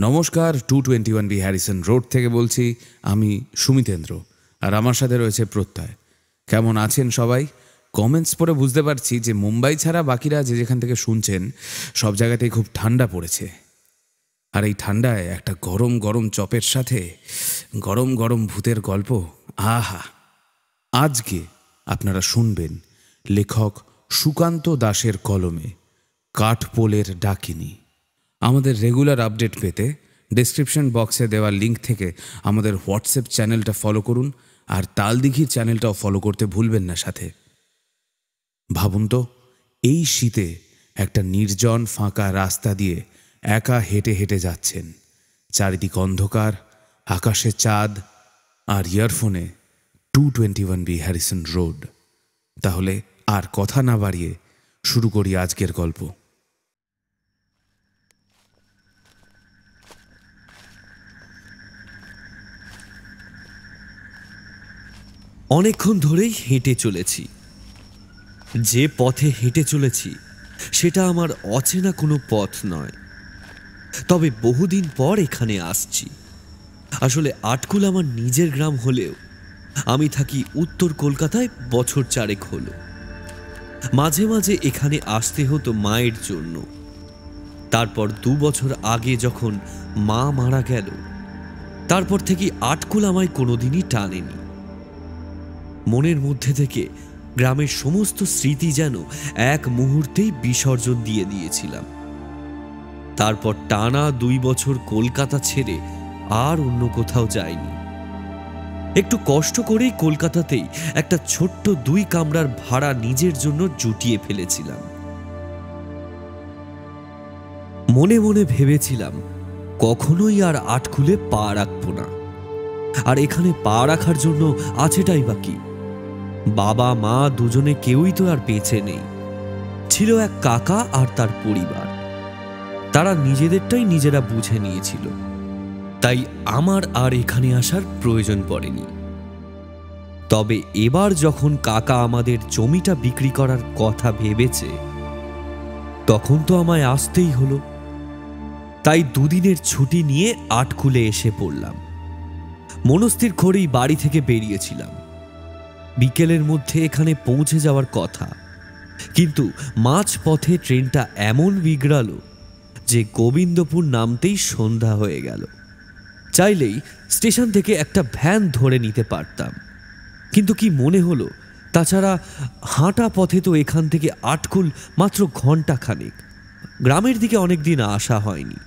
নমস্কার, 221B Harrison road থেকে বলছি আমি সুমিতেন্দ্র, আর আমার সাথে রয়েছে প্রত্যয়। কেমন আছেন সবাই? কমেন্টস পড়ে বুঝতে পারছি যে মুম্বাই ছাড়া বাকিরা যে যেখান থেকে শুনছেন সব জায়গাতেই খুব ঠান্ডা পড়েছে। আর এই ঠান্ডায় একটা গরম গরম চপের সাথে গরম গরম ভূতের গল্প, আহা! আজকে আপনারা শুনবেন লেখক সুকান্ত দাসের কলমে কাঠপোলের ডাকিনী। আমাদের রেগুলার আপডেট পেতে ডেসক্রিপশন বক্সে দেওয়া লিঙ্ক থেকে আমাদের হোয়াটসঅ্যাপ চ্যানেলটা ফলো করুন, আর তালদিঘির চ্যানেলটাও ফলো করতে ভুলবেন না সাথে। ভাবুন তো, এই শীতে একটা নির্জন ফাঁকা রাস্তা দিয়ে একা হেঁটে হেঁটে যাচ্ছেন, চারিদিক অন্ধকার, আকাশে চাঁদ, আর ইয়ারফোনে 221B হ্যারিসন রোড। তাহলে আর কথা না বাড়িয়ে শুরু করি আজকের গল্প। অনেকক্ষণ ধরেই হেঁটে চলেছি। যে পথে হেঁটে চলেছি সেটা আমার অচেনা কোনো পথ নয়, তবে বহুদিন পর এখানে আসছি। আসলে আটকুল আমার নিজের গ্রাম হলেও আমি থাকি উত্তর কলকাতায় বছর 4 হলো। মাঝে মাঝে এখানে আসতে হতো মায়ের জন্য। তারপর 2 বছর আগে যখন মা মারা গেল, তারপর থেকে আটকুল আমায় কোনোদিনই টানেনি। মনের মধ্যে থেকে গ্রামের সমস্ত স্মৃতি যেন এক মুহূর্তেই বিসর্জন দিয়ে দিয়েছিলাম। তারপর টানা 2 বছর কলকাতা ছেড়ে আর অন্য কোথাও যাইনি। একটু কষ্ট করেই কলকাতাতেই একটা ছোট্ট 2 কামরার ভাড়া নিজের জন্য জুটিয়ে ফেলেছিলাম। মনে মনে ভেবেছিলাম কখনোই আর আটকুলে পা রাখবো না। আর এখানে পা রাখার জন্য আছেটাই বাকি। বাবা মা দুজনে কেউই তো আর বেঁচে নেই। ছিল এক কাকা আর তার পরিবার। তারা নিজেদেরটাই নিজেরা বুঝে নিয়েছিল, তাই আমার আর এখানে আসার প্রয়োজন পড়েনি। তবে এবার যখন কাকা আমাদের জমিটা বিক্রি করার কথা ভেবেছে, তখন তো আমায় আসতেই হলো। তাই 2 দিনের ছুটি নিয়ে আটকুলে এসে পড়লাম। মনস্থির করেই বাড়ি থেকে বেরিয়েছিলাম। বিকেলের মধ্যে এখানে পৌঁছে যাওয়ার কথা, কিন্তু মাঝ পথে ট্রেনটা এমন বিগড়ালো যে গোবিন্দপুর নামতেই সন্ধ্যা হয়ে গেল। চাইলেই স্টেশন থেকে একটা ভ্যান ধরে নিতে পারতাম, কিন্তু কি মনে হলো, তাছাড়া হাঁটা পথে তো এখান থেকে আটকুল মাত্র ঘণ্টাখানেক। গ্রামের দিকে অনেকদিন আসা হয়নি,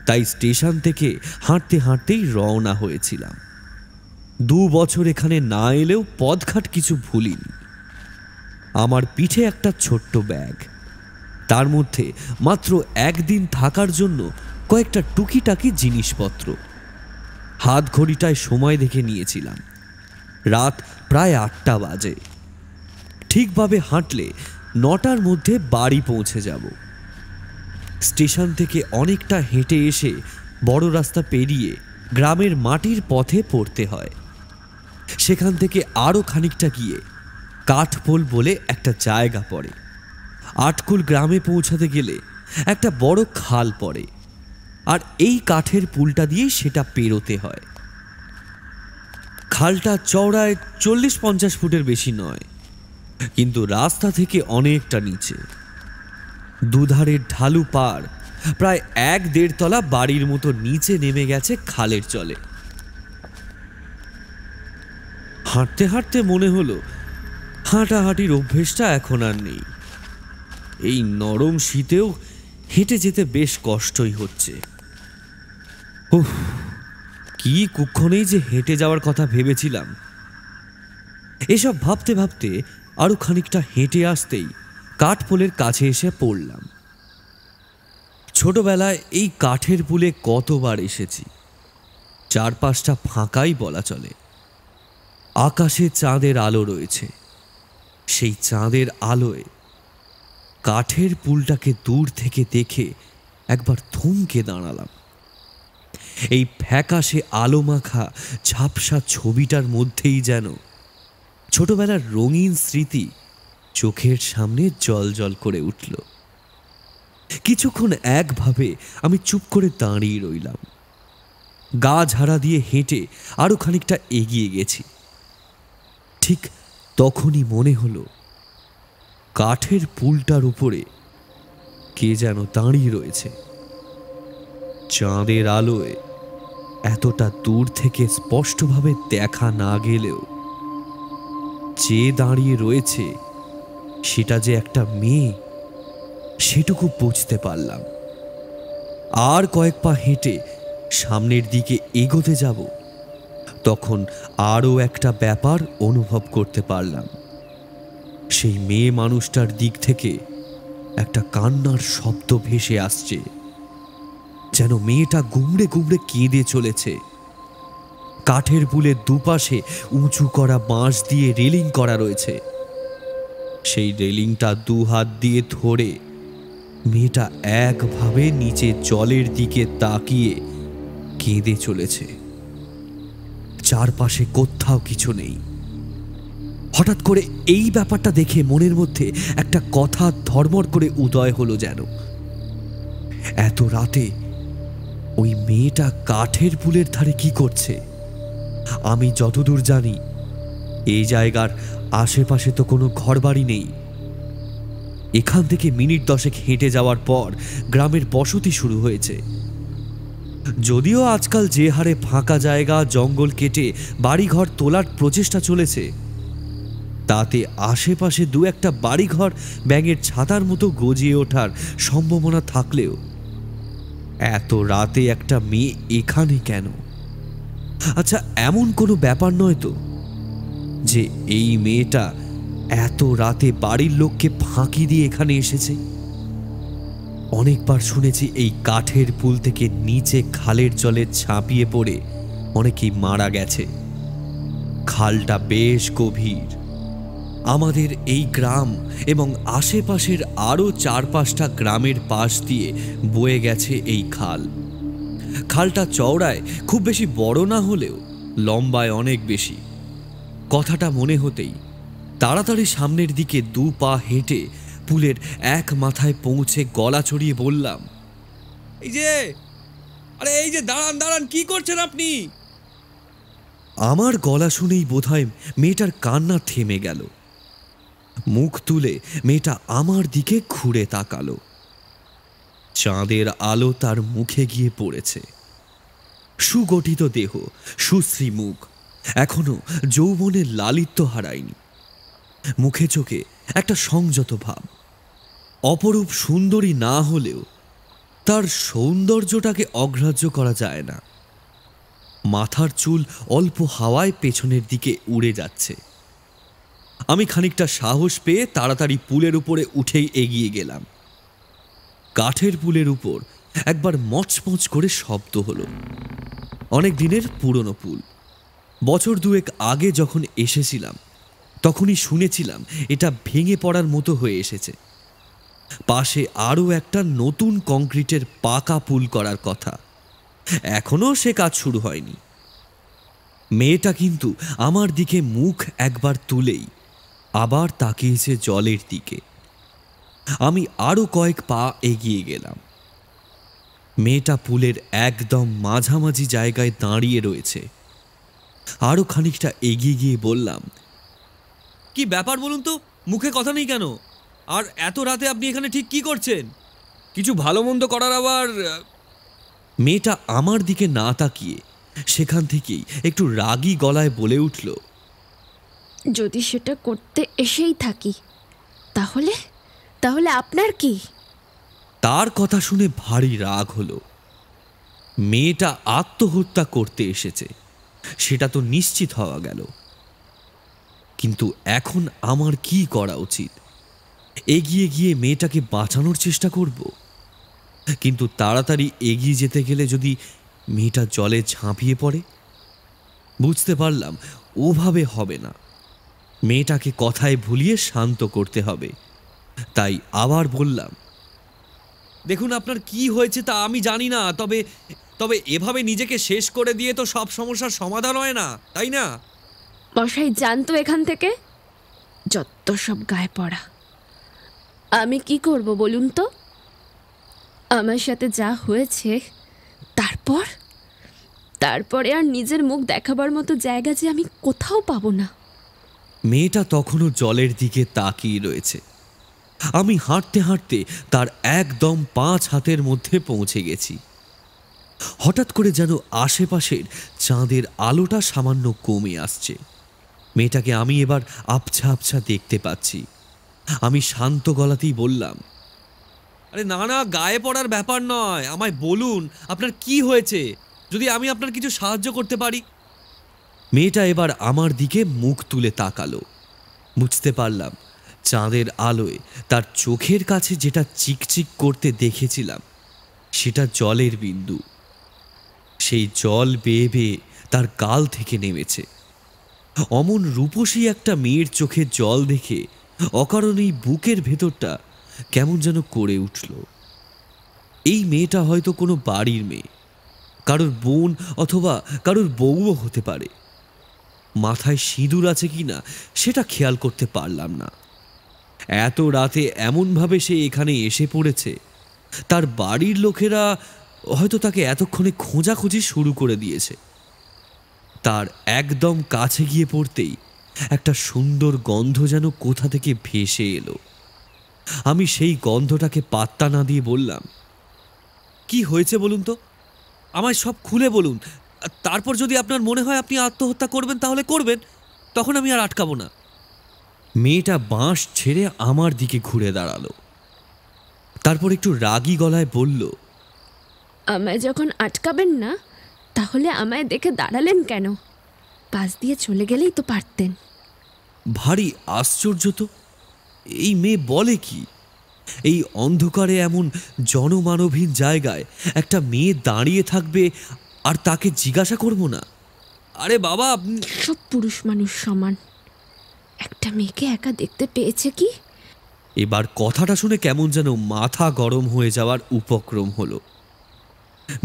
তাই স্টেশন থেকে হাঁটতে হাঁটতেই রওনা হয়েছিলাম। 2 বছর এখানে না এলেও পথঘাট কিছু ভুলিনি। আমার পিঠে একটা ছোট্ট ব্যাগ, তার মধ্যে মাত্র 1 দিন থাকার জন্য কয়েকটা টুকিটাকি জিনিসপত্র। হাত ঘড়িটায় সময় দেখে নিয়েছিলাম, রাত প্রায় 8টা বাজে। ঠিকভাবে হাঁটলে 9টার মধ্যে বাড়ি পৌঁছে যাব। স্টেশন থেকে অনেকটা হেঁটে এসে বড় রাস্তা পেরিয়ে গ্রামের মাটির পথে পড়তে হয়। সেখান থেকে আরও খানিকটা গিয়ে কাঠপোল বলে একটা জায়গা পড়ে। আটকুল গ্রামে পৌঁছাতে গেলে একটা বড় খাল পড়ে, আর এই কাঠের পুলটা দিয়ে সেটা পেরোতে হয়। খালটা চওড়ায় 40-50 ফুটের বেশি নয়, কিন্তু রাস্তা থেকে অনেকটা নিচে। দুধারের ঢালু পার প্রায় 1-1.5 তলা বাড়ির মতো নিচে নেমে গেছে খালের জলে। হাঁটতে হাঁটতে মনে হলো হাঁটাহাঁটির অভ্যেসটা এখন আর নেই। এই নরম শীতেও হেঁটে যেতে বেশ কষ্টই হচ্ছে। উফ, কি কুক্ষণেই যে হেঁটে যাওয়ার কথা ভেবেছিলাম। এসব ভাবতে ভাবতে আরো খানিকটা হেঁটে আসতেই কাঠপোলের কাছে এসে পড়লাম। ছোটবেলায় এই কাঠের পুলে কতবার এসেছি। চারপাশটা ফাঁকাই বলা চলে। আকাশে চাঁদের আলো রয়েছে। সেই চাঁদের আলোয় কাঠের পুলটাকে দূর থেকে দেখে একবার থমকে দাঁড়ালাম। এই ফ্যাকাশে আলো মাখা ঝাপসা ছবিটার মধ্যেই যেন ছোটবেলার রঙিন স্মৃতি চোখের সামনে জল জল করে উঠল। কিছুক্ষণ একভাবে আমি চুপ করে দাঁড়িয়ে রইলাম। গা ঝাড়া দিয়ে হেঁটে আরো খানিকটা এগিয়ে গেছি। ঠিক তখনই মনে হলো কাঠের পুলটার উপরে কে যেন দাঁড়িয়ে রয়েছে। চাঁদের আলোয় এতটা দূর থেকে স্পষ্টভাবে দেখা না গেলেও যে দাঁড়িয়ে রয়েছে সেটা যে একটা মেয়ে সেটুকু বুঝতে পারলাম। আর কয়েক পা হেঁটে সামনের দিকে এগোতে যাব তখন আরও একটা ব্যাপার অনুভব করতে পারলাম। সেই মেয়ে মানুষটার দিক থেকে একটা কান্নার শব্দ ভেসে আসছে, যেন মেয়েটা গুমড়ে গুমড়ে কেঁদে চলেছে। কাঠের পুলের দুপাশে উঁচু করা বাঁশ দিয়ে রেলিং করা রয়েছে। সেই রেলিংটা দু হাত দিয়ে ধরে মেয়েটা একভাবে নিচে জলের দিকে তাকিয়ে কেঁদে চলেছে। চারপাশে কোথাও কিছু নেই। হঠাৎ করে এই ব্যাপারটা দেখে মনের মধ্যে একটা কথা ধর্মর করে উদয় হলো, যেন এত রাতে ওই মেয়েটা কাঠের পুলের ধারে কি করছে। আমি যতদূর জানি এই জায়গার আশেপাশে তো কোনো ঘরবাড়ি নেই। এখান থেকে মিনিট 10 হেঁটে যাওয়ার পর গ্রামের বসতি শুরু হয়েছে। যদিও আজকাল যে হারে ফাঁকা জায়গা জঙ্গল কেটে বাড়িঘর তোলার প্রচেষ্টা চলেছে, তাতে আশেপাশে দু একটা বাড়িঘর ব্যাঙের ছাতার মতো গজিয়ে ওঠার সম্ভাবনা থাকলেও এত রাতে একটা মেয়ে এখানে কেন? আচ্ছা, এমন কোনো ব্যাপার নয় তো যে এই মেয়েটা এত রাতে বাড়ির লোককে ফাঁকি দিয়ে এখানে এসেছে? অনেকবার শুনেছি এই কাঠের পুল থেকে নিচে খালের জলে ঝাঁপিয়ে পড়ে অনেকেই মারা গেছে। খালটা বেশ গভীর। আমাদের এই গ্রাম এবং আশেপাশের আরও 4-5টা গ্রামের পাশ দিয়ে বয়ে গেছে এই খাল। খালটা চওড়ায় খুব বেশি বড় না হলেও লম্বায় অনেক বেশি। কথাটা মনে হতেই তাড়াতাড়ি সামনের দিকে 2 পা হেঁটে পুলের এক মাথায় পৌঁছে গলা চড়িয়ে বললাম, এই যে দাঁড়ান দাঁড়ান, কি করছেন আপনি? আমার গলা শুনেই বোধহয় মেয়েটার কান্না থেমে গেল। মুখ তুলে মেয়েটা আমার দিকে ঘুরে তাকালো। চাঁদের আলো তার মুখে গিয়ে পড়েছে। সুগঠিত দেহ, সুশ্রী মুখ, এখনো যৌবনের লালিত্য হারায়নি। মুখে চোখে একটা সংযত ভাব। অপরূপ সুন্দরী না হলেও তার সৌন্দর্যটাকে অগ্রাহ্য করা যায় না। মাথার চুল অল্প হাওয়ায় পেছনের দিকে উড়ে যাচ্ছে। আমি খানিকটা সাহস পেয়ে তাড়াতাড়ি পুলের উপরে উঠেই এগিয়ে গেলাম। কাঠের পুলের উপর একবার মচমচ করে শব্দ হলো। অনেক দিনের পুরনো পুল। বছর 2 আগে যখন এসেছিলাম তখনই শুনেছিলাম এটা ভেঙে পড়ার মতো হয়ে এসেছে। পাশে আরও একটা নতুন কংক্রিটের পাকা পুল করার কথা। এখনো সে কাজ শুরু হয়নি। মেয়েটা কিন্তু আমার দিকে মুখ একবার তুলেই আবার তাকিয়েছে জলের দিকে। আমি আরো কয়েক পা এগিয়ে গেলাম। মেয়েটা পুলের একদম মাঝামাঝি জায়গায় দাঁড়িয়ে রয়েছে। আরো খানিকটা এগিয়ে গিয়ে বললাম, কি ব্যাপার বলুন তো, মুখে কথা নেই কেন? আর এত রাতে আপনি এখানে ঠিক কি করছেন? কিছু ভালো মন্দ করার আবার? মেয়েটা আমার দিকে না তাকিয়ে সেখান থেকেই একটু রাগী গলায় বলে উঠল, যদি সেটা করতে এসেই থাকি তাহলে তাহলে আপনার কি? তার কথা শুনে ভারী রাগ হলো। মেয়েটা আত্মহত্যা করতে এসেছে সেটা তো নিশ্চিত হওয়া গেল, কিন্তু এখন আমার কি করা উচিত? এগিয়ে গিয়ে মেয়েটাকে বাঁচানোর চেষ্টা করব, কিন্তু তাড়াতাড়ি এগিয়ে যেতে গেলে যদি মেয়েটা জলে ঝাঁপিয়ে পড়ে? বুঝতে পারলাম ওভাবে হবে না। মেয়েটাকে কথায় ভুলিয়ে শান্ত করতে হবে। তাই আবার বললাম, দেখুন, আপনার কি হয়েছে তা আমি জানি না, তবে তবে এভাবে নিজেকে শেষ করে দিয়ে তো সব সমস্যার সমাধান হয় না, তাই না? মশাই, জানতো এখান থেকে যত সব গায়ে পড়া। আমি কি করব বলুন তো? আমার সাথে যা হয়েছে তারপর তারপরে আর নিজের মুখ দেখাবার মতো জায়গা যে আমি কোথাও পাবো না। মেয়েটা তখনও জলের দিকে তাকিয়ে রয়েছে। আমি হাঁটতে হাঁটতে তার একদম 5 হাতের মধ্যে পৌঁছে গেছি। হঠাৎ করে যেন আশেপাশের চাঁদের আলোটা সামান্য কমে আসছে। মেয়েটাকে আমি এবার আবছা আবছা দেখতে পাচ্ছি। আমি শান্ত গলাতেই বললাম, আরে না না, গায়ে পড়ার ব্যাপার নয়, আমায় বলুন আপনার কি হয়েছে, যদি আমি আপনার কিছু সাহায্য করতে পারি। মেয়েটা এবার আমার দিকে মুখ তুলে তাকালো। বুঝতে পারলাম চাঁদের আলোয় তার চোখের কাছে যেটা চিকচিক করতে দেখেছিলাম সেটা জলের বিন্দু। সেই জল বেয়ে বেয়ে তার গাল থেকে নেমেছে। অমন রূপসী একটা মেয়ের চোখে জল দেখে অকারণেই বুকের ভেতরটা কেমন যেন করে উঠল। এই মেয়েটা হয়তো কোনো বাড়ির মেয়ে, কারোর বোন অথবা কারোর বউও হতে পারে। মাথায় সিঁদুর আছে কিনা সেটা খেয়াল করতে পারলাম না। এত রাতে এমনভাবে সে এখানে এসে পড়েছে, তার বাড়ির লোকেরা হয়তো তাকে এতক্ষণে খোঁজাখুঁজি শুরু করে দিয়েছে। তার একদম কাছে গিয়ে পড়তেই একটা সুন্দর গন্ধ যেন কোথা থেকে ভেসে এলো। আমি সেই গন্ধটাকে পাত্তা না দিয়ে বললাম, কি হয়েছে বলুন তো, আমায় সব খুলে বলুন। তারপর যদি আপনার মনে হয় আপনি আত্মহত্যা করবেন তাহলে করবেন, তখন আমি আর আটকাবো না। মেয়েটা বাঁশ ছেড়ে আমার দিকে ঘুরে দাঁড়ালো। তারপর একটু রাগী গলায় বলল, আমায় যখন আটকাবেন না তাহলে আমায় দেখে দাঁড়ালেন কেন? পাশ দিয়ে চলে গেলেই তো পারতেন। ভারী আশ্চর্য তো, এই মেয়ে বলে কি? এই অন্ধকারে এমন জনমানবহীন জায়গায় একটা মেয়ে দাঁড়িয়ে থাকবে আর তাকে জিজ্ঞাসা করব না? আরে বাবা, আপনি সব পুরুষ মানুষ সমান। একটা মেয়েকে একা দেখতে পেয়েছে কি? এবার কথাটা শুনে কেমন যেন মাথা গরম হয়ে যাওয়ার উপক্রম হলো।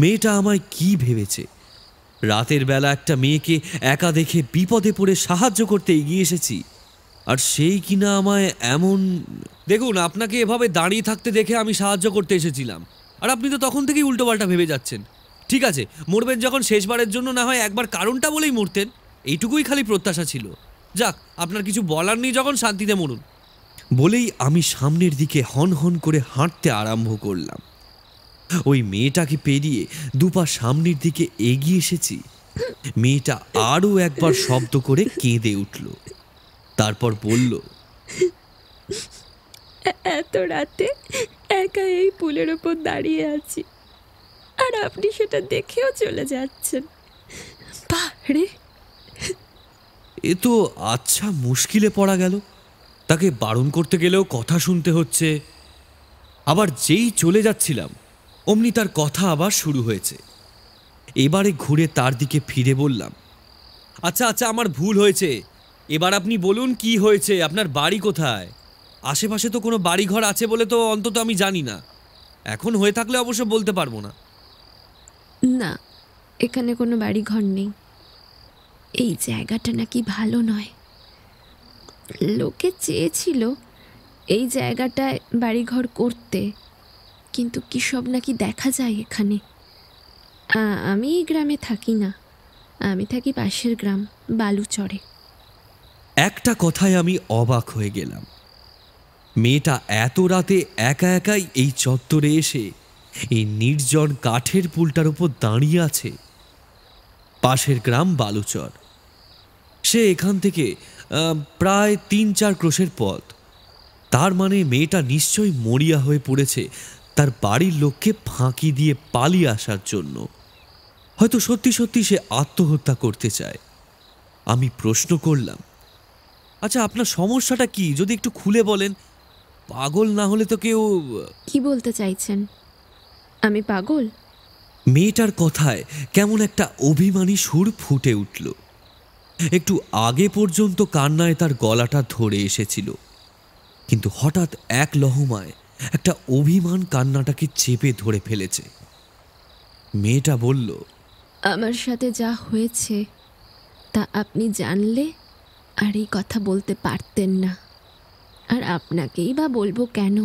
মেয়েটা আমায় কি ভেবেছে? রাতের বেলা একটা মেয়েকে একা দেখে বিপদে পড়ে সাহায্য করতে এগিয়ে এসেছি, আর সেই কিনা আমায় এমন... দেখুন, আপনাকে এভাবে দাঁড়িয়ে থাকতে দেখে আমি সাহায্য করতে এসেছিলাম, আর আপনি তো তখন থেকেই উল্টোপাল্টা ভেবে যাচ্ছেন। ঠিক আছে, মরবেন যখন শেষবারের জন্য না হয় একবার কারণটা বলেই মরতেন, এইটুকুই খালি প্রত্যাশা ছিল। যাক, আপনার কিছু বলার নেই যখন, শান্তিতে মরুন। বলেই আমি সামনের দিকে হন হন করে হাঁটতে আরম্ভ করলাম। ওই মেয়েটাকে পেরিয়ে দুপা সামনের দিকে এগিয়ে এসেছি। মেয়েটা আরও একবার শব্দ করে কেঁদে উঠল। তারপর বলল, এত রাতে একা এই পুলের ওপর দাঁড়িয়ে আছি, আর আপনি সেটা দেখেও চলে যাচ্ছেন। বাড়ে, এ তো আচ্ছা মুশকিলে পড়া গেল। তাকে বারণ করতে গেলেও কথা শুনতে হচ্ছে। আবার যেই চলে যাচ্ছিলাম অমনি তার কথা আবার শুরু হয়েছে। এবারে ঘুরে তার দিকে ফিরে বললাম, আচ্ছা আচ্ছা, আমার ভুল হয়েছে, এবার আপনি বলুন কি হয়েছে, আপনার বাড়ি কোথায়? আশেপাশে তো কোনো বাড়িঘর আছে বলে তো অন্তত আমি জানি না, এখন হয়ে থাকলে অবশ্য বলতে পারবো না। না, এখানে কোনো বাড়ি ঘর নেই। এই জায়গাটা নাকি ভালো নয়। লোকে চেয়েছিল এই জায়গাটায় বাড়িঘর করতে, কিন্তু কি সব নাকি দেখা যায় এখানে। আমি এই গ্রামে থাকি না, আমি থাকি পাশের গ্রাম বালুচরে। একটা কথায় আমি অবাক হয়ে গেলাম। মেয়েটা এত রাতে একা একাই এই চত্বরে এসে এই নির্জন কাঠের পুলটার উপর দাঁড়িয়ে আছে। পাশের গ্রাম বালুচর। সে এখান থেকে প্রায় 3-4 ক্রোশের পথ। তার মানে মেয়েটা নিশ্চয়ই মরিয়া হয়ে পড়েছে তার বাড়ির লোককে ফাঁকি দিয়ে পালিয়ে আসার জন্য। হয়তো সত্যি সত্যি সে আত্মহত্যা করতে চায়। আমি প্রশ্ন করলাম, আচ্ছা আপনার সমস্যাটা কি, যদি একটু খুলে বলেন? পাগল না হলে তো কেউ... কি বলতে চাইছেন? আমি পাগল? মেয়েটার কথায় কেমন একটা অভিমানী সুর ফুটে উঠল। একটু আগে পর্যন্ত কান্নায় তার গলাটা ধরে এসেছিল, কিন্তু হঠাৎ এক লহমায় একটা অভিমান কান্নাটাকে চেপে ধরে ফেলেছে। মেয়েটা বলল, আমার সাথে যা হয়েছে তা আপনি জানলে আর এই কথা বলতে পারতেন না। আর আপনাকেই বা বলবো কেন?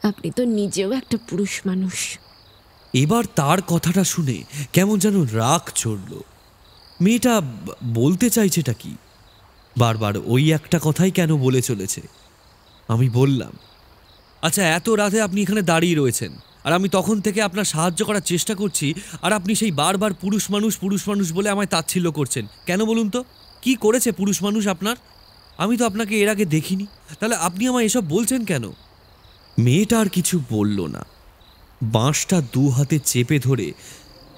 আপনি তো নিজেও একটা পুরুষ মানুষ। এবার তার কথাটা শুনে কেমন যেন রাগ চড়ল। মেয়েটা বলতে চাইছেটা কি? বারবার ওই একটা কথাই কেন বলে চলেছে? আমি বললাম, আচ্ছা এত রাতে আপনি এখানে দাঁড়িয়ে রয়েছেন, আর আমি তখন থেকে আপনার সাহায্য করার চেষ্টা করছি, আর আপনি সেই বারবার পুরুষ মানুষ বলে আমায় তাচ্ছিল্য করছেন কেন বলুন তো? কি করেছে পুরুষ মানুষ আপনার? আমি তো আপনাকে এর আগে দেখিনি, তাহলে আপনি আমায় এসব বলছেন কেন? মেয়েটা আর কিছু বলল না। বাঁশটা দু হাতে চেপে ধরে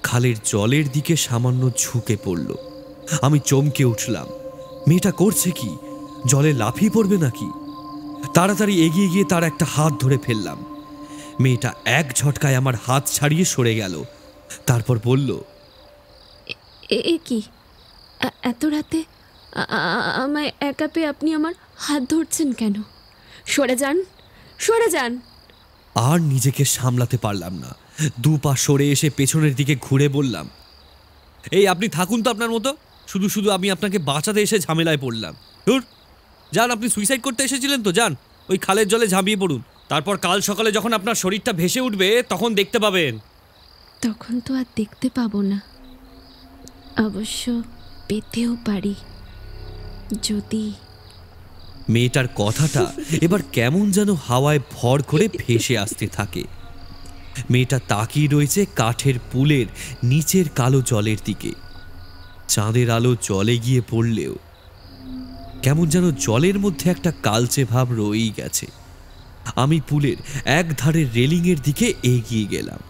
খালের জলের দিকে সামান্য ঝুঁকে পড়ল। আমি চমকে উঠলাম। মেয়েটা করছে কি? জলে লাফিয়ে পড়বে নাকি? তাড়াতাড়ি এগিয়ে গিয়ে তার একটা হাত ধরে ফেললাম। মেয়েটা এক ঝটকায় আমার হাত ছাড়িয়ে সরে গেল। তারপর বলল, এ কি এত রাতে আমায় একা পেয়ে আপনি আমার হাত ধরছেন কেন? সরে যান, সরে যান। আর নিজেকে সামলাতে পারলাম না। দু পা সরে এসে পেছনের দিকে ঘুরে বললাম, এই আপনি থাকুন তো আপনার মতো, শুধু শুধু আমি আপনাকে বাঁচাতে এসে ঝামেলায় পড়লাম। ধুর, যান, আপনি সুইসাইড করতে এসেছিলেন তো যান, ওই খালের জলে ঝাঁপিয়ে পড়ুন। তারপর কাল সকালে যখন আপনার শরীরটা ভেসে উঠবে তখন দেখতে পাবেন। তখন তো আর দেখতে পাবো না, অবশ্য পেতেও পারি যদি। মেয়েটার কথাটা এবার কেমন যেন হাওয়ায় ভর করে ভেসে আসতে থাকে। মেয়েটা তাকিয়ে রয়েছে কাঠের পুলের নিচের কালো জলের দিকে। চাঁদের আলো জলে গিয়ে পড়লেও কেমন যেন জলের মধ্যে একটা কালচে ভাব রয়েই গেছে। আমি পুলের এক ধারের রেলিংয়ের দিকে এগিয়ে গেলাম।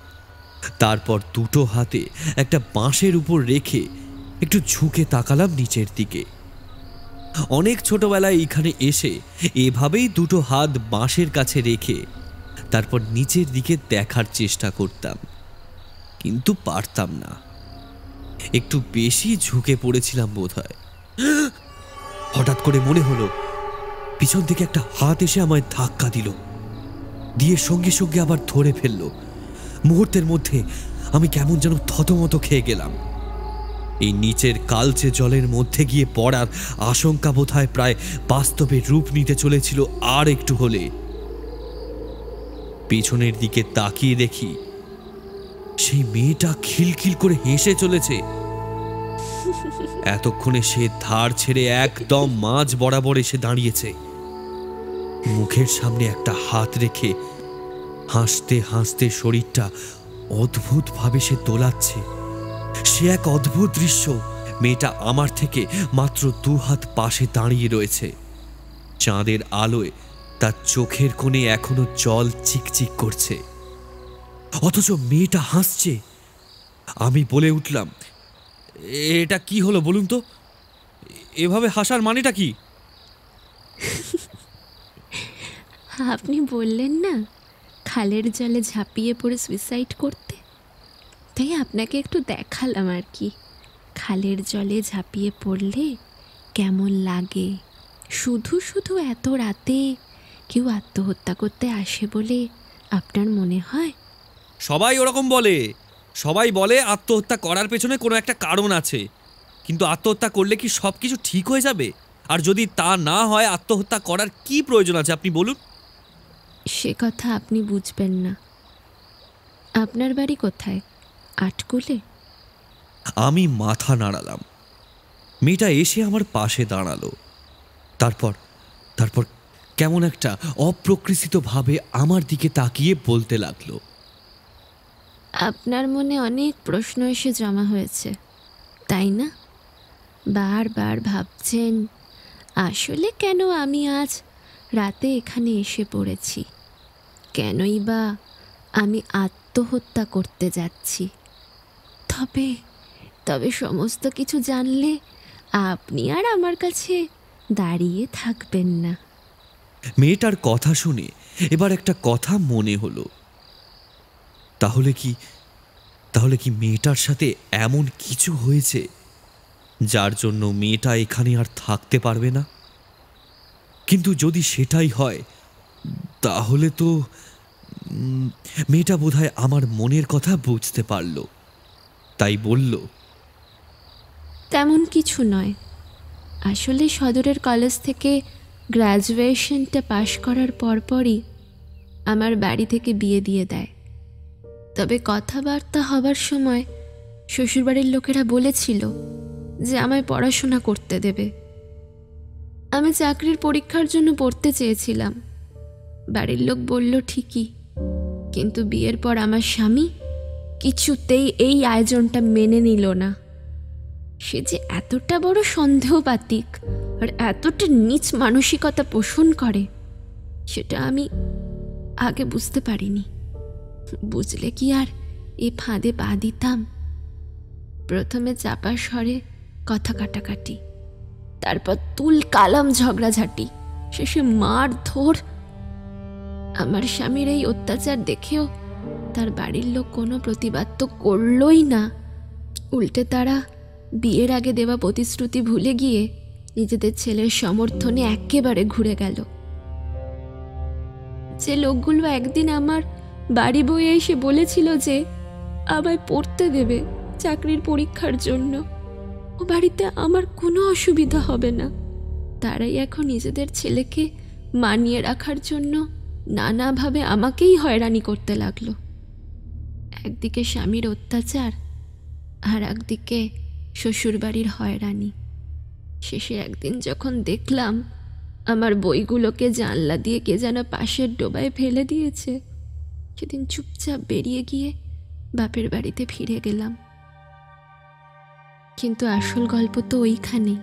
তারপর দুটো হাতে একটা বাঁশের উপর রেখে একটু ঝুঁকে তাকালাম নিচের দিকে। অনেক ছোটবেলায় এখানে এসে এভাবেই দুটো হাত বাঁশের কাছে রেখে তারপর নিচের দিকে দেখার চেষ্টা করতাম, কিন্তু পারতাম না। একটু বেশি ঝুঁকে পড়েছিলাম বোধহয়। হঠাৎ করে মনে হলো পিছন থেকে একটা হাত এসে আমায় ধাক্কা দিল, দিয়ে সঙ্গে সঙ্গে আবার ধরে ফেললো। মুহূর্তের মধ্যে আমি কেমন যেন থতমত খেয়ে গেলাম। এই নিচের কালচে জলের মধ্যে গিয়ে পড়ার আশঙ্কা বোধহয় প্রায় বাস্তবে রূপ নিতে চলেছিল। আর একটু হলে পেছনের দিকে তাকিয়ে দেখি সেই মেয়েটা খিলখিল করে হেসে চলেছে। এতক্ষণে সে ধার ছেড়ে একদম মাঝ বরাবর এসে দাঁড়িয়েছে। মুখের সামনে একটা হাত রেখে হাসতে হাসতে শরীরটা অদ্ভুতভাবে সে দোলাচ্ছে। সে এক অদ্ভুত দৃশ্য। মেয়েটা আমার থেকে মাত্র দু হাত পাশে দাঁড়িয়ে রয়েছে। চাঁদের আলোয় তার চোখের কোণে এখনো জল চিকচিক করছে, অথচ মেয়েটা হাসছে। আমি বলে উঠলাম, এটা কি হলো বলুন তো? এভাবে হাসার মানেটা কি? আপনি বললেন না খালের জলে ঝাঁপিয়ে পড়ে সুইসাইড করতে, তাই আপনাকে একটু দেখালাম আর কি। খালের জলে ঝাঁপিয়ে পড়লে কেমন লাগে। শুধু শুধু এত রাতে কেউ আত্মহত্যা করতে আসে বলে আপনার মনে হয়? সবাই ওরকম বলে। সবাই বলে আত্মহত্যা করার পেছনে কোনো একটা কারণ আছে, কিন্তু আত্মহত্যা করলে কি সব কিছু ঠিক হয়ে যাবে? আর যদি তা না হয় আত্মহত্যা করার কি প্রয়োজন আছে আপনি বলুন? সে কথা আপনি বুঝবেন না। আপনার বাড়ি কোথায়? আটকুলে? আমি মাথা নাড়ালাম। মেয়েটা এসে আমার পাশে দাঁড়ালো। তারপর তারপর কেমন একটা অপ্রকৃতিভাবে আমার দিকে তাকিয়ে বলতে লাগলো, আপনার মনে অনেক প্রশ্ন এসে জমা হয়েছে, তাই না? বারবার ভাবছেন আসলে কেন আমি আজ রাতে এখানে এসে পড়েছি, কেনই বা আমি আত্মহত্যা করতে যাচ্ছি। তবে তবে সমস্ত কিছু জানলে আপনি আর আমার কাছে দাঁড়িয়ে থাকবেন না। মেয়েটার কথা শুনে এবার একটা কথা মনে হলো। তাহলে কি মেয়েটার সাথে এমন কিছু হয়েছে যার জন্য মেয়েটা এখানে আর থাকতে পারবে না? কিন্তু যদি সেটাই হয় তাহলে তো মেয়েটা বোধহয় আমার মনের কথা বুঝতে পারল। তাই বলল, তেমন কিছু নয়। আসলে সদরের কলেজ থেকে গ্র্যাজুয়েশনটা পাশ করার পরপরই আমার বাড়ি থেকে বিয়ে দিয়ে দেয়। তবে কথাবার্তা হবার সময় শ্বশুরবাড়ির লোকেরা বলেছিল যে আমায় পড়াশোনা করতে দেবে। আমি চাকরির পরীক্ষার জন্য পড়তে চেয়েছিলাম। বাড়ির লোক বলল ঠিকই, কিন্তু বিয়ের পর আমার স্বামী কিছুতেই এই আয়োজনটা মেনে নিল না। সে যে এতটা বড় সন্দেহবাতিক আর এতটা নীচ মানসিকতা পোষণ করে সেটা আমি আগে বুঝতে পারিনি। বুঝলে কি আর এ ফাঁদে পা দিতাম? প্রথমে চাপা স্বরে কথা কাটাকাটি, তারপর তুল কালাম ঝগড়াঝাটি, শেষে মারধর। আমার স্বামীর এই অত্যাচার দেখেও তার বাড়ির লোক কোনো প্রতিবাদ তো করলই না। উল্টে তারা বিয়ের আগে দেওয়া প্রতিশ্রুতি ভুলে গিয়ে নিজেদের ছেলের সমর্থনে একেবারে ঘুরে গেল। যে লোকগুলো একদিন আমার বাড়ি বয়ে এসে বলেছিল যে আমায় পড়তে দেবে চাকরির পরীক্ষার জন্য, ও বাড়িতে আমার কোনো অসুবিধা হবে না, তারাই এখন নিজেদের ছেলেকে মানিয়ে রাখার জন্য নানাভাবে আমাকেই হয়রানি করতে লাগলো। একদিকে স্বামীর অত্যাচার আর একদিকে শ্বশুরবাড়ির হয়রানি। শেষে একদিন যখন দেখলাম আমার বইগুলোকে জানলা দিয়ে কে যেন পাশের ডোবায় ফেলে দিয়েছে, সেদিন চুপচাপ বেরিয়ে গিয়ে বাপের বাড়িতে ফিরে গেলাম। কিন্তু আসল গল্প তো ওইখানেই।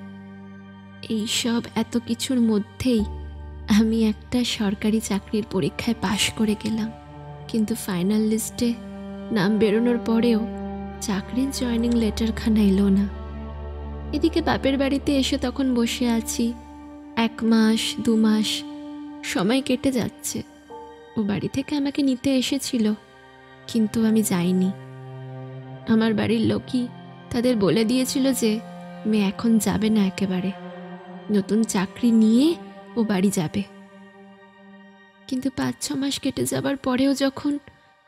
এইসব এত কিছুর মধ্যেই আমি একটা সরকারি চাকরির পরীক্ষায় পাশ করে গেলাম, কিন্তু ফাইনাল লিস্টে নাম বেরোনোর পরেও চাকরির জয়েনিং লেটারখানা এলো না। এদিকে বাপের বাড়িতে এসে তখন বসে আছি। 1 মাস 2 মাস সময় কেটে যাচ্ছে। ও বাড়ি থেকে আমাকে নিতে এসেছিল, কিন্তু আমি যাইনি। আমার বাড়ির লোকই তাদের বলে দিয়েছিল যে মেয়ে এখন যাবে না, একেবারে নতুন চাকরি নিয়ে ও বাড়ি যাবে। কিন্তু 5-6 মাস কেটে যাবার পরেও যখন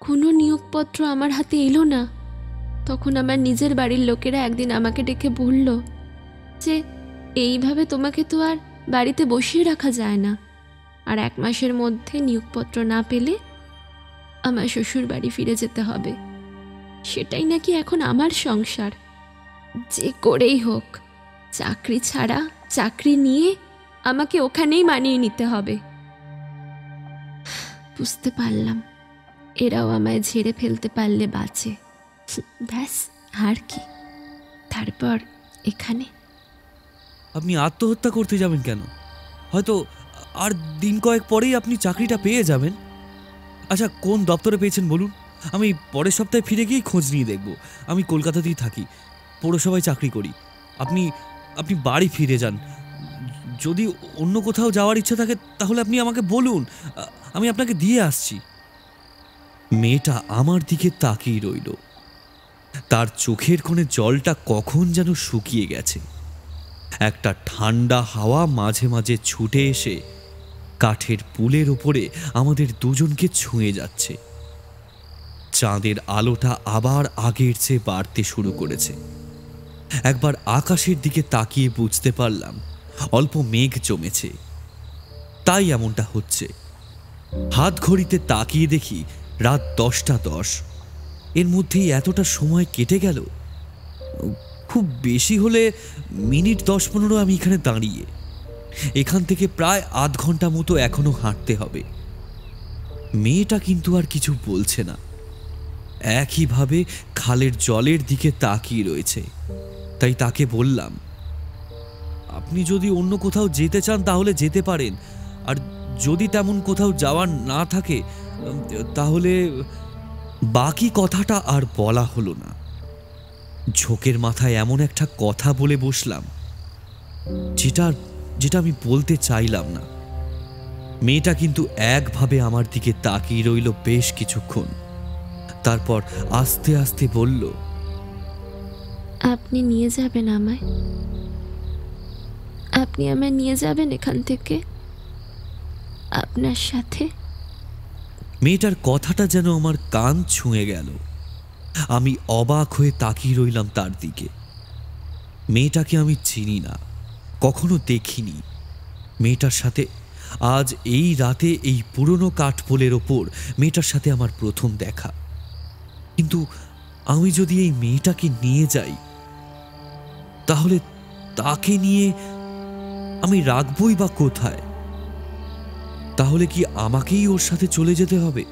কোনো নিয়োগপত্র আমার হাতে এলো না, তখন আমার নিজের বাড়ির লোকেরা একদিন আমাকে ডেকে বলল যে এইভাবে তোমাকে তো আর বাড়িতে বসিয়ে রাখা যায় না, আর 1 মাসের মধ্যে নিয়োগপত্র না পেলে আমার শ্বশুর বাড়ি ফিরে যেতে হবে। সেটাই নাকি এখন আমার সংসার। যে করেই হোক চাকরি ছাড়া চাকরি নিয়ে আমাকে ওখানেই মানিয়ে নিতে হবে। বুঝতে পারলাম এরাও আমায় ঝেড়ে ফেলতে পারলে বাঁচে, ব্যাস আর কি। তারপর এখানে। আপনি আত্মহত্যা করতে যাবেন কেন? হয়তো আর দিন কয়েক পরেই আপনি চাকরিটা পেয়ে যাবেন। আচ্ছা, কোন দপ্তরে পেয়েছেন বলুন? আমি পরের সপ্তাহে ফিরে গিয়েই খোঁজ নিয়ে দেখব। আমি কলকাতাতেই থাকি, পৌরসভায় চাকরি করি। আপনি আপনি বাড়ি ফিরে যান। যদি অন্য কোথাও যাওয়ার ইচ্ছা থাকে তাহলে আপনি আমাকে বলুন, আমি আপনাকে দিয়ে আসছি। মেয়েটা আমার দিকে তাকিয়ে রইল। তার চোখের কোণে জলটা কখন যেন শুকিয়ে গেছে। একটা ঠান্ডা হাওয়া মাঝে মাঝে ছুটে এসে কাঠের পুলের ওপরে আমাদের দুজনকে ছুঁয়ে যাচ্ছে। চাঁদের আলোটা আবার আগের চেয়ে বাড়তে শুরু করেছে। একবার আকাশের দিকে তাকিয়ে বুঝতে পারলাম অল্প মেঘ জমেছে, তাই এমনটা হচ্ছে। হাত ঘড়িতে তাকিয়ে দেখি রাত 10টা 10। এর মধ্যেই এতটা সময় কেটে গেল। খুব বেশি হলে মিনিট 10-15 আমি এখানে দাঁড়িয়ে। এখান থেকে প্রায় আধ ঘন্টা মতো এখনো হাঁটতে হবে। মেয়েটা কিন্তু আর কিছু বলছে না, একইভাবে খালের জলের দিকে তাকিয়ে রয়েছে। তাই তাকে বললাম, আপনি যদি অন্য কোথাও যেতে চান তাহলে যেতে পারেন, আর যদি তেমন কোথাও যাওয়ার না থাকে তাহলে। বাকি কথাটা আর বলা হলো না। ঝোঁকের মাথায় এমন একটা কথা বলে বসলাম যেটা আমি বলতে চাইলাম না। মেয়েটা কিন্তু একভাবে আমার দিকে তাকিয়ে রইল বেশ কিছুক্ষণ। তারপর আস্তে আস্তে বলল, আপনি নিয়ে যাবেন আমায়? আপনি আমায় নিয়ে যাবেন এখান থেকে আপনার সাথে? মেয়েটার কথাটা যেন আমার কান ছুঁয়ে গেল। আমি অবাক হয়ে তাকিয়ে রইলাম তার দিকে। মেয়েটাকে আমি চিনি না, কখনো দেখিনি। মেয়েটার সাথে আজ এই রাতে এই পুরনো কাঠপোলের ওপর মেয়েটার সাথে আমার প্রথম দেখা। কিন্তু আমি যদি এই মেয়েটাকে নিয়ে যাই, তাহলে তাকে নিয়ে আমি রাখবই বা কোথায়? তাহলে কি আমাকেই ওর সাথে চলে যেতে হবে?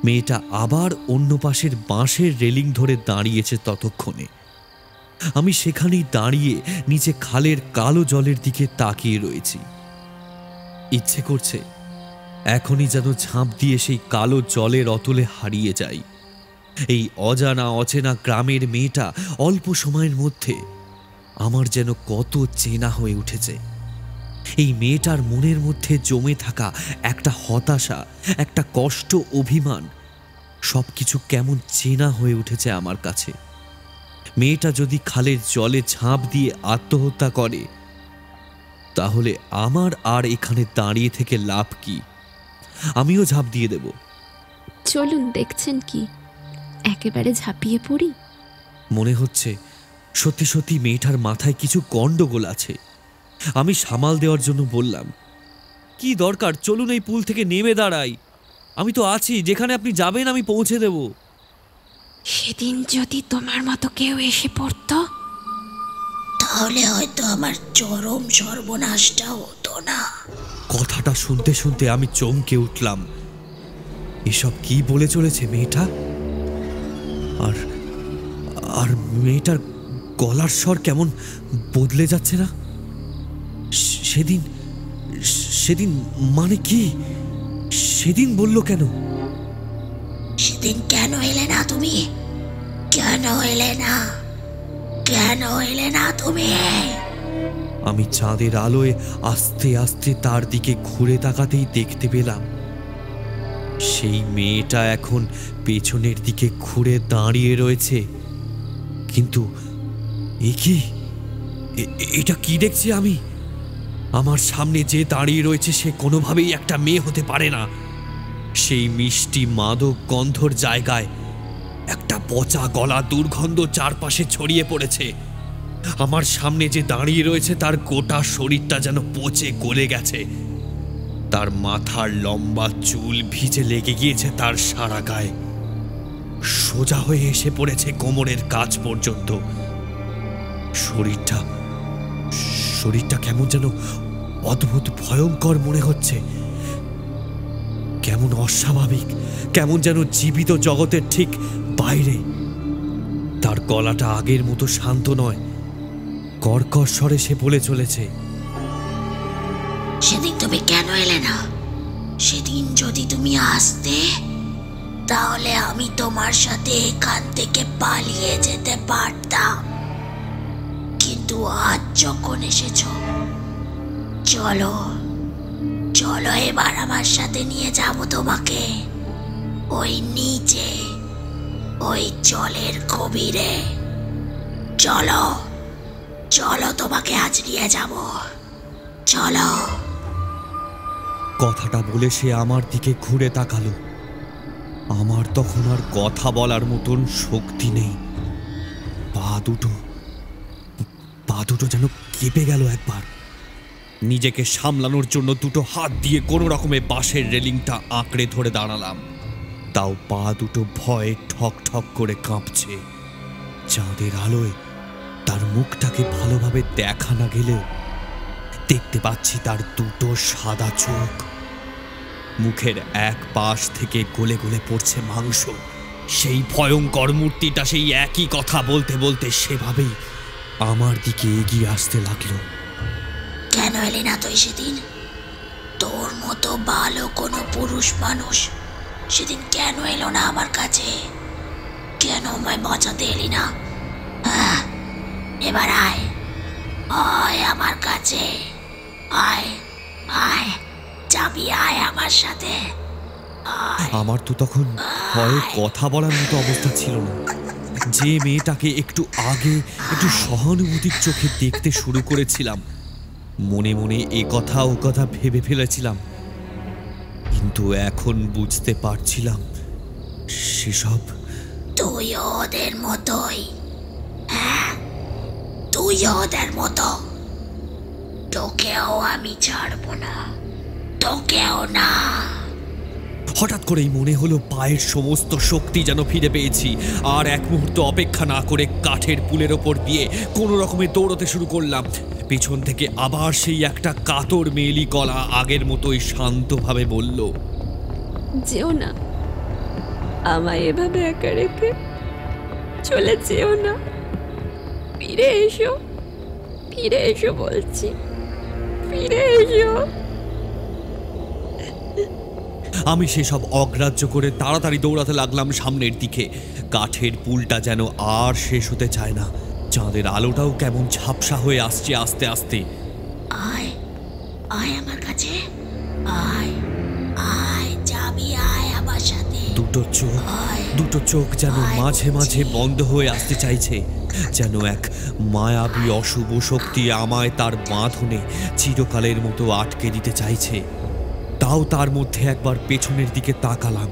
মেয়েটা আবার অন্য পাশের বাঁশের রেলিং ধরে দাঁড়িয়েছে। ততক্ষণে আমি সেখানেই দাঁড়িয়ে নিচে খালের কালো জলের দিকে তাকিয়ে রয়েছি। ইচ্ছে করছে এখনই যেন ঝাঁপ দিয়ে সেই কালো জলের অতলে হারিয়ে যাই। এই অজানা অচেনা গ্রামের মেয়েটা অল্প সময়ের মধ্যে আমার যেন কত চেনা হয়ে উঠেছে। এই মেয়েটার মনের মধ্যে জমে থাকা একটা হতাশা, একটা কষ্ট, অভিমান, সবকিছু কেমন চেনা হয়ে উঠেছে আমার কাছে। মেয়েটা যদি খালের জলে ঝাঁপ দিয়ে আত্মহত্যা করে, তাহলে আমার আর এখানে দাঁড়িয়ে থেকে লাভ কি? আমিও ঝাঁপ দিয়ে দেব। চলুন, দেখছেন কি, একেবারে ঝাঁপিয়ে পড়ি। মনে হচ্ছে সত্যি সত্যি মেয়েটার মাথায় কিছু গন্ডগোল আছে। আমি সামাল দেওয়ার জন্য বললাম, কি দরকার, চলুন এই পুল থেকে নেমে দাঁড়াই। আমি তো আছি, যেখানে আপনি যাবেন আমি পৌঁছে দেব। সেদিন যদি তোমার মতো কেউ এসে পড়তো, তাহলে হয়তো আমার চরম সর্বনাশটা হতো না। কথাটা শুনতে শুনতে আমি চমকে উঠলাম। এসব কি বলে চলেছে মেয়েটা? আর আর মেয়েটার গলার স্বর কেমন বদলে যাচ্ছে না? সেদিন সেদিন মানে কি? সেদিন বলল কেন? সেদিন কেন এলে না তুমি? কেন এলে না? কেন এলে না তুমি? আমি চাঁদের আলোয় আস্তে আস্তে তার দিকে ঘুরে তাকাতেই দেখতে পেলাম সেই মেয়েটা এখন পেছনের দিকে ঘুরে দাঁড়িয়ে রয়েছে। কিন্তু এ কি? এটা কি দেখছি আমি? আমার সামনে যে দাঁড়িয়ে রয়েছে সে কোনোভাবেই একটা মেয়ে হতে পারে না। সেই মিষ্টি মাদক গন্ধর জায়গায় একটা পচা গলা দুর্গন্ধ চারপাশে ছড়িয়ে পড়েছে। আমার সামনে যে দাঁড়িয়ে রয়েছে তার গোটা শরীরটা যেন পচে গলে গেছে। তার মাথার লম্বা চুল ভিজে লেগে গিয়েছে তার সারা গায়ে, সোজা হয়ে এসে পড়েছে কোমরের কাছ পর্যন্ত। শরীরটা কেমন যেন অদ্ভুত ভয়ঙ্কর মনে হচ্ছে, কেমন অস্বাভাবিক, কেমন যেন জীবিত জগতের ঠিক বাইরে। তার গলাটা আগের মতো শান্ত নয়, কর্কশ স্বরে সে বলে চলেছে, সেদিন তুমি কেন এলে না? সেদিন যদি তুমি আসতে, তাহলে আমি তোমার সাথে এখান থেকে পালিয়ে যেতে পারতাম। কিন্তু আজ যখন এসেছো, চলো চলো এবার আমার সাথে নিয়ে যাব তোমাকে ওই নিচে, ওই জলের গভীরে। চলো চলো, তোমাকে আজ নিয়ে যাব, চলো। কথাটা বলে সে আমার দিকে ঘুরে তাকালো। আমার তখন আর কথা বলার মতন শক্তি নেই। পা দুটো যেন কেঁপে গেল একবার। নিজেকে সামলানোর জন্য দুটো হাত দিয়ে কোনো রকমে বাঁশের রেলিংটা আঁকড়ে ধরে দাঁড়ালাম। তাও পা দুটো ভয়ে ঠক ঠক করে কাঁপছে। চাঁদের আলোয় তার মুখটাকে ভালোভাবে দেখা না গেলেও দেখতে পাচ্ছি তার দুটো সাদা চোখ। মুখের এক পাশ থেকে গলে গলে পড়ছে মাংস। সেই ভয়ঙ্কর মূর্তিটা সেই একই কথা বলতে বলতে সেভাবেই আমার দিকে এগিয়ে আসতে লাগলো। কেন এলি না তুই সেদিন? তোর মতো ভালো কোনো পুরুষ মানুষ সেদিন কেন এলো না আমার কাছে? কেন আমায় বাঁচাতে এলি না? এবার আয়, আয় আমার কাছে, আয় আয়, যাবি, আয় আমার সাথে। আমার তো তখন ভয়ে কথা বলার মতো অবস্থা ছিল না। যে মেয়েটাকে একটু আগে একটু সহানুভূতির চোখে দেখতে শুরু করেছিলাম, মনে মনে এ কথা ও কথা ভেবে ফেলেছিলাম, কিন্তু এখন বুঝতে পারছিলাম সেসব তুই ওদের মতোই। হ্যাঁ, তুই ওদের মতো। তোকেও আমি ছাড়বো না, তোকেও না। হঠাৎ করেই মনে হলো পায়ের সমস্ত শক্তি যেন ফিরে পেয়েছি, আর এক মুহূর্ত অপেক্ষা না করে কাঠের পুলের ওপর দিয়ে কোনো রকমে দৌড়তে শুরু করলাম। পেছন থেকে আবার সেই একটা কাতর মেয়েলি গলা আগের মতোই শান্তভাবে বলল, যেও না, আমায় এভাবে একা রেখে চলে যেও না, ফিরে এসো, ফিরে এসো বলছি, ফিরে এসো। আমি সেসব অগ্রাহ্য করে তাড়াতাড়ি দৌড়াতে লাগলাম সামনের দিকে। কাঠের পুলটা যেন আর শেষ হতে চায় না, চাঁদের আলোটাও কেমন ঝাপসা হয়ে আসছে আস্তে আস্তে। আয়, আয় আমার কাছে, আয়, আয়, যাবি, আয় আমার সাথে। দুটো চোখ যেন মাঝে মাঝে বন্ধ হয়ে আসতে চাইছে, যেন এক মায়াবী অশুভ শক্তি আমায় তার বাঁধনে চিরকালের মতো আটকে দিতে চাইছে। তাও তার মধ্যে একবার পেছনের দিকে তাকালাম,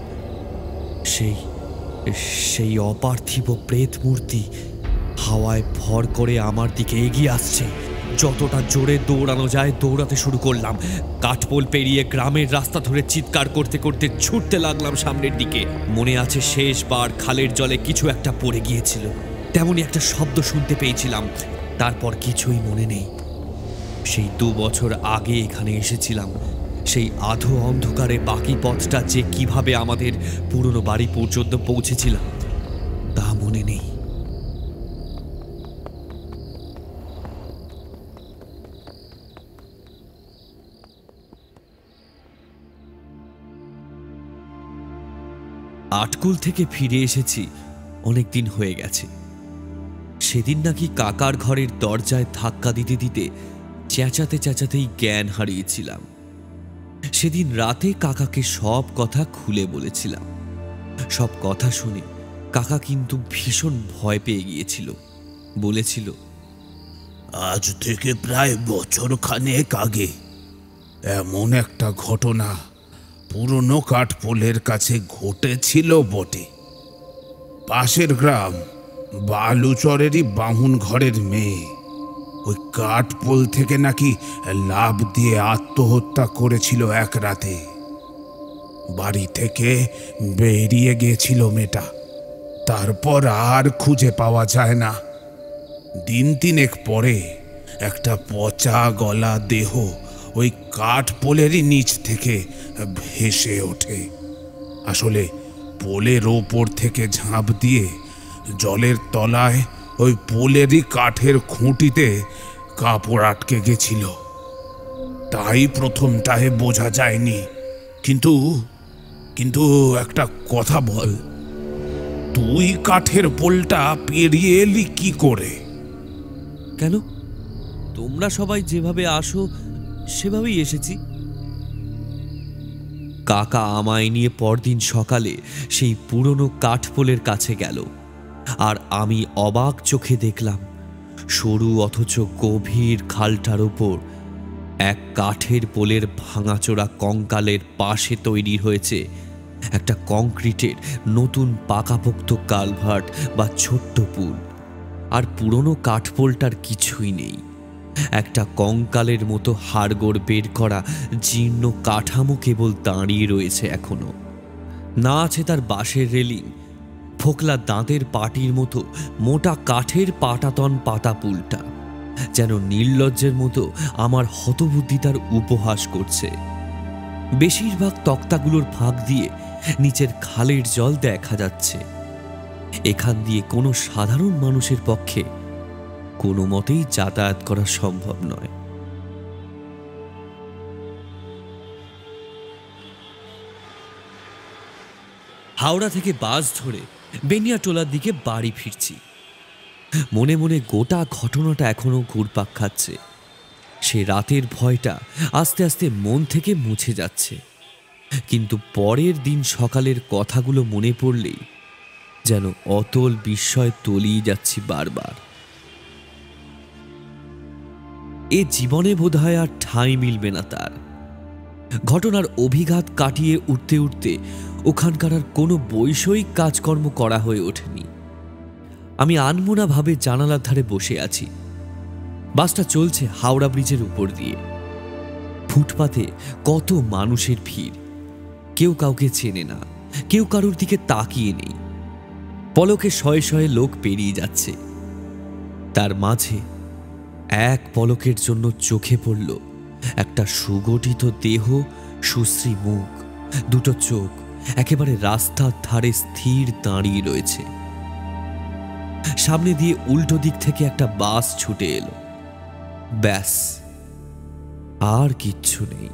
সেই অপার্থিব প্রেত মূর্তি হাওয়ায় ভর করে আমার দিকে এগিয়ে আসছে। যতটা জোরে দৌড়ানো যায় দৌড়াতে শুরু করলাম। কাঠপোল পেরিয়ে গ্রামের রাস্তা ধরে চিৎকার করতে করতে ছুটতে লাগলাম সামনের দিকে। মনে আছে শেষবার খালের জলে কিছু একটা পড়ে গিয়েছিল, তেমনই একটা শব্দ শুনতে পেয়েছিলাম। তারপর কিছুই মনে নেই। সেই 2 বছর আগে এখানে এসেছিলাম, সেই আধো অন্ধকারে বাকি পথটা যে কিভাবে আমাদের পুরনো বাড়ি পর্যন্ত পৌঁছেছিলাম তা মনে নেই। আটকুল থেকে ফিরে এসেছি অনেক দিন হয়ে গেছে। সেদিন নাকি কাকার ঘরের দরজায় ধাক্কা দিতে দিতে চেঁচাতে চেঁচাতেই জ্ঞান হারিয়েছিলাম। সেদিন রাতে কাকাকে সব কথা খুলে বলেছিলাম। সব কথা শুনে কাকা কিন্তু ভীষণ ভয় পেয়ে গিয়েছিল। বলেছিল, আজ থেকে প্রায় বছর খানেক আগে এমন একটা ঘটনা পুরনো কাঠপোলের কাছে ঘটেছিল বটে। পাশের গ্রাম বালুচরেরই বামুন ঘরের মেয়ে ওই কাঠপোল থেকে নাকি লাফ দিয়ে আত্মহত্যা করেছিল এক রাতে। বাড়ি থেকে বেরিয়ে গিয়েছিল মেয়েটা, তারপর আর খুঁজে পাওয়া যায় না। দিন 3 পরে একটা পচা গলা দেহ ওই কাঠপোলেরই নিচ থেকে ভেসে ওঠে। আসলে পোলের ওপর থেকে ঝাঁপ দিয়ে জলের তলায় ওই পোলেরই কাঠের খুঁটিতে কাপড় আটকে গেছিল, তাই প্রথমটায় বোঝা যায়নি। কিন্তু কিন্তু একটা কথা বল, তুই কাঠের পোলটা পেরিয়ে এলি কি করে? কেন, তোমরা সবাই যেভাবে আসো সেভাবেই এসেছি। কাকা আমায় নিয়ে পরদিন সকালে সেই পুরনো কাঠপোলের কাছে গেল, আর আমি অবাক চোখে দেখলাম সরু অথচ গভীর খালটার ওপর এক কাঠের পোলের ভাঙাচোরা কঙ্কালের পাশে তৈরি হয়েছে একটা কংক্রিটের নতুন পাকাপোক্ত কালভার্ট বা ছোট্ট পুল। আর পুরনো কাঠপোলটার কিছুই নেই, একটা কঙ্কালের মতো হাড়গোড় বের করা জীর্ণ কাঠামো কেবল দাঁড়িয়ে রয়েছে এখনো। না আছে তার বাঁশের রেলিং, ফোকলা দাঁতের পাটির মতো মোটা কাঠের পাটাতন পাতা পুলটা যেন নির্লজ্জের মতো আমার হতবুদ্ধিতার উপহাস করছে। বেশিরভাগ তক্তাগুলোর ফাঁক দিয়ে নিচের খালের জল দেখা যাচ্ছে। এখান দিয়ে কোনো সাধারণ মানুষের পক্ষে কোনো মতেই যাতায়াত করা সম্ভব নয়। হাওড়া থেকে বাস ধরে বেনিয়াটোলার দিকে বাড়ি ফিরছি। মনে মনে গোটা ঘটনাটা এখনো ঘুরপাক খাচ্ছে। সে রাতের ভয়টা আস্তে আস্তে মন থেকে মুছে যাচ্ছে, কিন্তু পরের দিন সকালের কথাগুলো মনে পড়লেই যেন অতল বিস্ময় তলিয়ে যাচ্ছি বারবার। এ জীবনে বোধহয় আর ঠাঁই মিলবে না তার। ঘটনার অভিঘাত কাটিয়ে উঠতে উঠতে ওখানকার আর কোনো বৈষয়িক কাজকর্ম করা হয়ে ওঠেনি। আমি আনমনা ভাবে জানালার ধারে বসে আছি। বাসটা চলছে হাওড়া ব্রিজের উপর দিয়ে। ফুটপাতে কত মানুষের ভিড়, কেউ কাউকে চেনে না, কেউ কারোর দিকে তাকিয়ে নেই। পলকে শয়ে শয়ে লোক পেরিয়ে যাচ্ছে। তার মাঝে এক পলকের জন্য চোখে পড়ল একটা সুগঠিত দেহ, সুশ্রী মুখ, দুটো চোখ একেবারে রাস্তার ধারে স্থির দাঁড়িয়ে রয়েছে। সামনে দিয়ে উল্টো দিক থেকে একটা বাস ছুটে এলো। ব্যাস, আর কিচ্ছু নেই।